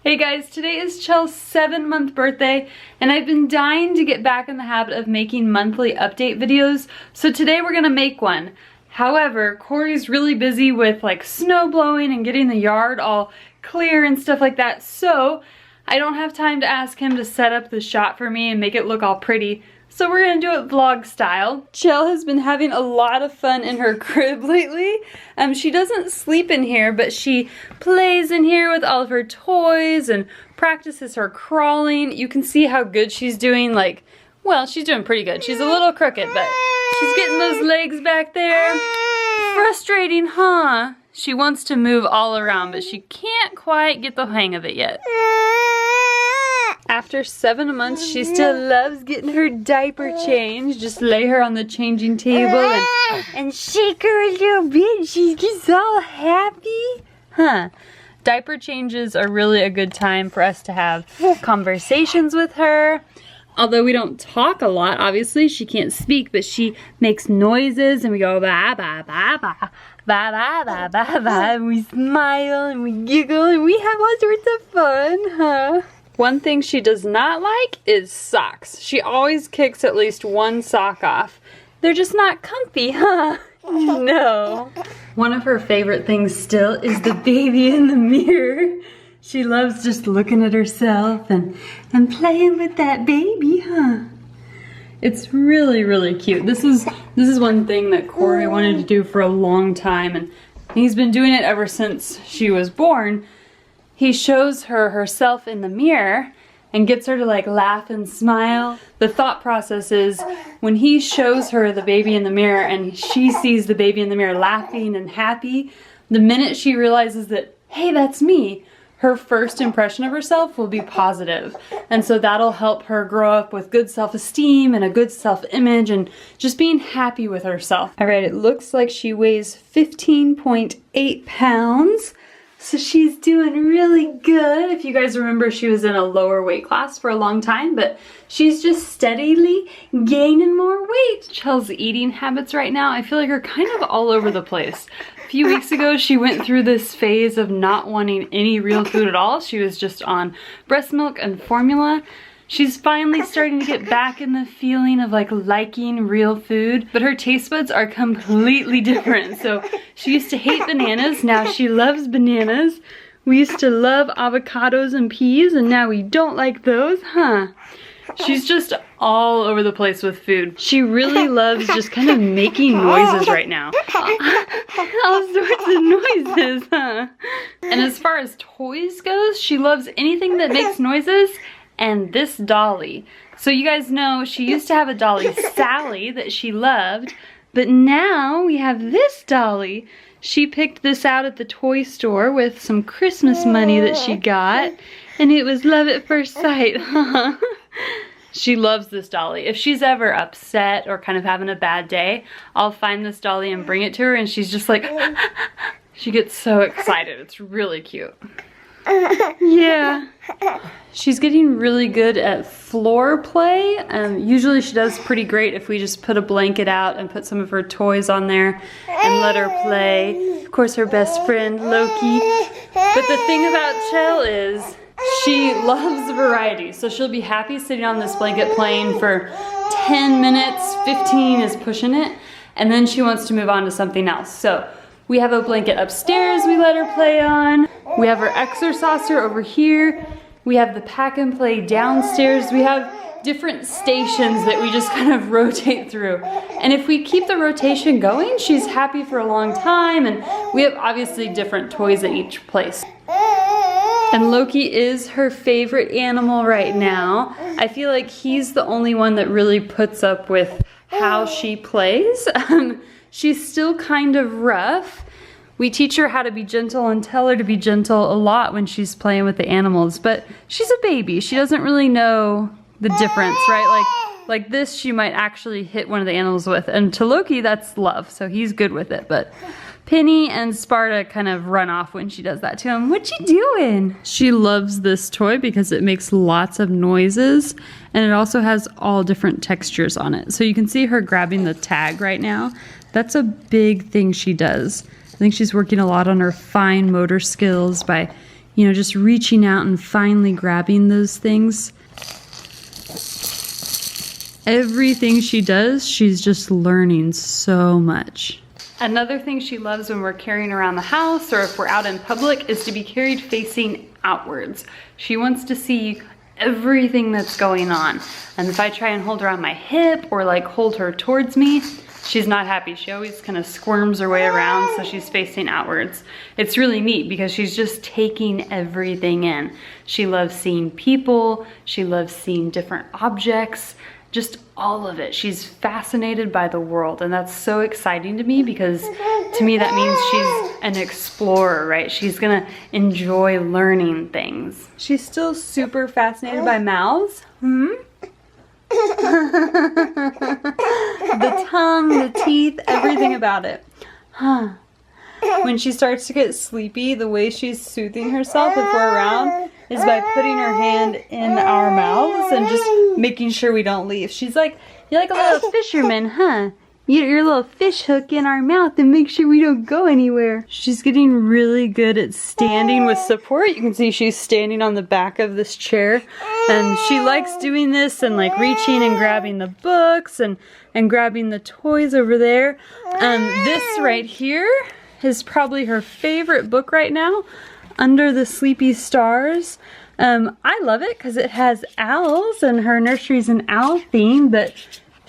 Hey guys, today is Chell's 7-month birthday, and I've been dying to get back in the habit of making monthly update videos, so today we're gonna make one. However, Corey's really busy with like snow blowing and getting the yard all clear and stuff like that, so I don't have time to ask him to set up the shot for me and make it look all pretty. So we're gonna do it vlog style. Chell has been having a lot of fun in her crib lately. She doesn't sleep in here, but she plays in here with all of her toys and practices her crawling. You can see how good she's doing. Like, well, she's doing pretty good. She's a little crooked, but she's getting those legs back there. Frustrating, huh? She wants to move all around, but she can't quite get the hang of it yet. After 7 months, she still loves getting her diaper changed. Just lay her on the changing table and shake her a little bit. She gets all happy. Huh. Diaper changes are really a good time for us to have conversations with her. Although we don't talk a lot, obviously. She can't speak, but she makes noises and we go ba ba ba ba. Ba ba ba ba ba. And we smile and we giggle and we have all sorts of fun, huh? One thing she does not like is socks. She always kicks at least one sock off. They're just not comfy, huh? No. One of her favorite things still is the baby in the mirror. She loves just looking at herself and playing with that baby, huh? It's really, really cute. This is one thing that Corey wanted to do for a long time, and he's been doing it ever since she was born. He shows her herself in the mirror and gets her to like laugh and smile. The thought process is when he shows her the baby in the mirror and she sees the baby in the mirror laughing and happy, the minute she realizes that, hey, that's me, her first impression of herself will be positive. And so that'll help her grow up with good self-esteem and a good self-image and just being happy with herself. All right, it looks like she weighs 15.8 pounds. So she's doing really good. If you guys remember, she was in a lower weight class for a long time, but she's just steadily gaining more weight. Chell's eating habits right now, I feel like are kind of all over the place. A few weeks ago, she went through this phase of not wanting any real food at all. She was just on breast milk and formula. She's finally starting to get back in the feeling of like liking real food, but her taste buds are completely different. So she used to hate bananas, now she loves bananas. We used to love avocados and peas, and now we don't like those, huh? She's just all over the place with food. She really loves just kind of making noises right now. All sorts of noises, huh? And as far as toys goes, she loves anything that makes noises. And this dolly. So you guys know she used to have a dolly, Sally, that she loved, but now we have this dolly. She picked this out at the toy store with some Christmas money that she got, and it was love at first sight, huh? She loves this dolly. If she's ever upset or kind of having a bad day, I'll find this dolly and bring it to her, and she's just like, she gets so excited. It's really cute. Yeah. She's getting really good at floor play. Usually she does pretty great if we just put a blanket out and put some of her toys on there and let her play. Of course, her best friend, Loki. But the thing about Chell is she loves variety. So she'll be happy sitting on this blanket playing for 10 minutes, 15 is pushing it, and then she wants to move on to something else. So we have a blanket upstairs we let her play on. We have her exerciser over here. We have the pack and play downstairs. We have different stations that we just kind of rotate through. And if we keep the rotation going, she's happy for a long time, and we have obviously different toys at each place. And Loki is her favorite animal right now. I feel like he's the only one that really puts up with how she plays. She's still kind of rough. We teach her how to be gentle and tell her to be gentle a lot when she's playing with the animals, but she's a baby. She doesn't really know the difference, right? Like this, she might actually hit one of the animals with, and to Loki, that's love, so he's good with it, but Penny and Sparta kind of run off when she does that to him. What you doing? She loves this toy because it makes lots of noises, and it also has all different textures on it. So you can see her grabbing the tag right now. That's a big thing she does. I think she's working a lot on her fine motor skills by you know, just reaching out and finally grabbing those things. Everything she does, she's just learning so much. Another thing she loves when we're carrying around the house or if we're out in public is to be carried facing outwards. She wants to see everything that's going on. And if I try and hold her on my hip or like hold her towards me, she's not happy. She always kind of squirms her way around, so she's facing outwards. It's really neat because she's just taking everything in. She loves seeing people, she loves seeing different objects, just all of it. She's fascinated by the world, and that's so exciting to me because to me that means she's an explorer, right? She's gonna enjoy learning things. She's still super fascinated by mouths. The tongue, the teeth, everything about it. When she starts to get sleepy, the way she's soothing herself if we're around is by putting her hand in our mouths and just making sure we don't leave. She's like, you're like a little fisherman, huh? Your little fish hook in our mouth and make sure we don't go anywhere. She's getting really good at standing with support. You can see she's standing on the back of this chair. And she likes doing this and like reaching and grabbing the books and grabbing the toys over there. This right here is probably her favorite book right now, Under the Sleepy Stars. I love it because it has owls and her nursery's an owl theme, but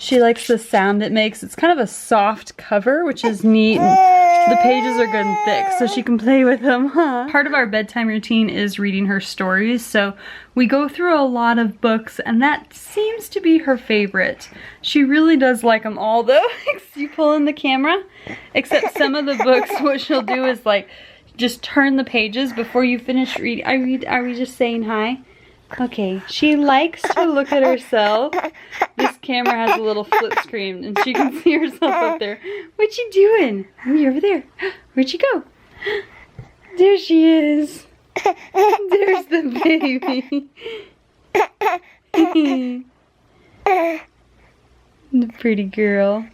she likes the sound it makes. It's kind of a soft cover, which is neat. And the pages are good and thick, so she can play with them, huh? Part of our bedtime routine is reading her stories, so we go through a lot of books, and that seems to be her favorite. She really does like them all, though. You pull in the camera, except some of the books, what she'll do is like, just turn the pages before you finish reading. Are we just saying hi? Okay, she likes to look at herself. This camera has a little flip screen and she can see herself up there. What you doing? Oh, you're over there. Where'd she go? There she is. There's the baby. The pretty girl.